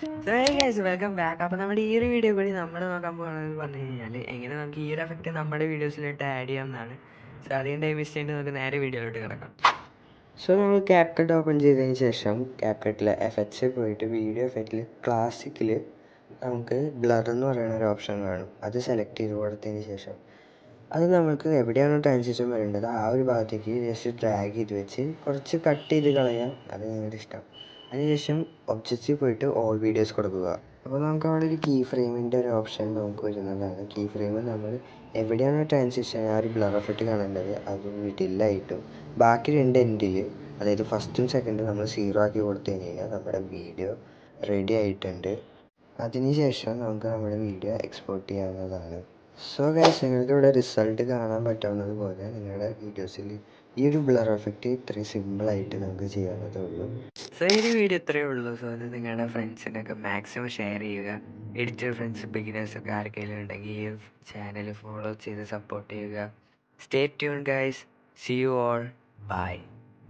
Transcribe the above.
Welcome back. അപ്പോൾ നമ്മുടെ ഈ ഒരു വീഡിയോ കൂടി നമ്മൾ നോക്കാൻ പോകുന്നത് പറഞ്ഞു കഴിഞ്ഞാൽ എങ്ങനെ നമുക്ക് ഈ ഒരു എഫക്റ്റ് നമ്മുടെ വീഡിയോസിലോട്ട് ആഡ് ചെയ്യാം എന്നാണ്. സോ അധികം ടൈം വേസ്റ്റ് ചെയ്തിട്ട് നമുക്ക് നേരെ വീഡിയോയിലോട്ട് കിടക്കാം. സോ നമ്മൾ ക്യാപ്കട്ട് ഓപ്പൺ ചെയ്തതിന് ശേഷം ക്യാപ്കട്ടിൽ എഫക്ട്സിൽ പോയിട്ട് വീഡിയോ എഫക്റ്റിൽ ക്ലാസിക്കിൽ നമുക്ക് ബ്ലർ എന്ന് പറയുന്ന ഒരു ഓപ്ഷൻ കാണും. അത് സെലക്ട് ചെയ്ത് കൊടുത്തതിന് ശേഷം അത് നമുക്ക് എവിടെയാണോ ട്രാൻസിഷൻ വരേണ്ടത് ആ ഒരു ഭാഗത്തേക്ക് ജസ്റ്റ് ഡ്രാഗ് ചെയ്ത് വെച്ച് കുറച്ച് കട്ട് ചെയ്ത് കളയാം. അത് നിങ്ങളുടെ ഇഷ്ടം. അതിനുശേഷം ഒബ്ജക്റ്റിൽ പോയിട്ട് ഓൾ വീഡിയോസ് കൊടുക്കുക. അപ്പോൾ നമുക്ക് അവിടെ ഒരു കീ ഫ്രെയിമിൻ്റെ ഒരു ഓപ്ഷൻ നമുക്ക് വരുന്നതാണ്. കീ ഫ്രെയിം നമ്മൾ എവിടെയാണോ ട്രാൻസിഷൻ ആ ഒരു ബ്ലർ എഫക്റ്റ് കാണേണ്ടത് അത് മിഡിലായിട്ടും ബാക്കി രണ്ട് എൻഡിൽ, അതായത് ഫസ്റ്റും സെക്കൻഡും നമ്മൾ 0 ആക്കി കൊടുത്തു കഴിഞ്ഞാൽ നമ്മുടെ വീഡിയോ റെഡി ആയിട്ടുണ്ട്. അതിനുശേഷം നമുക്ക് നമ്മുടെ വീഡിയോ എക്സ്പോർട്ട് ചെയ്യാവുന്നതാണ്. സോ ഗൈസ്, നിങ്ങൾക്ക് ഇവിടെ റിസൾട്ട് കാണാൻ പറ്റാവുന്നത് പോലെ നിങ്ങളുടെ വീഡിയോസിൽ ഈ ഒരു ബ്ലർ എഫക്റ്റ് ഇത്രയും സിമ്പിളായിട്ട് നമുക്ക് ചെയ്യാവുന്നതേ ഉള്ളൂ. സോ ഈ വീഡിയോ ഇത്രയേ ഉള്ളൂ. സോ അത് നിങ്ങളുടെ ഫ്രണ്ട്സിനൊക്കെ മാക്സിമം ഷെയർ ചെയ്യുക. എഡിറ്റർ ഫ്രണ്ട്സ്, ബിഗിനേഴ്സൊക്കെ ആർക്കെങ്കിലും ഉണ്ടെങ്കിൽ ഈ ചാനൽ ഫോളോ ചെയ്ത് സപ്പോർട്ട് ചെയ്യുക. Stay tune guys. See you all. By.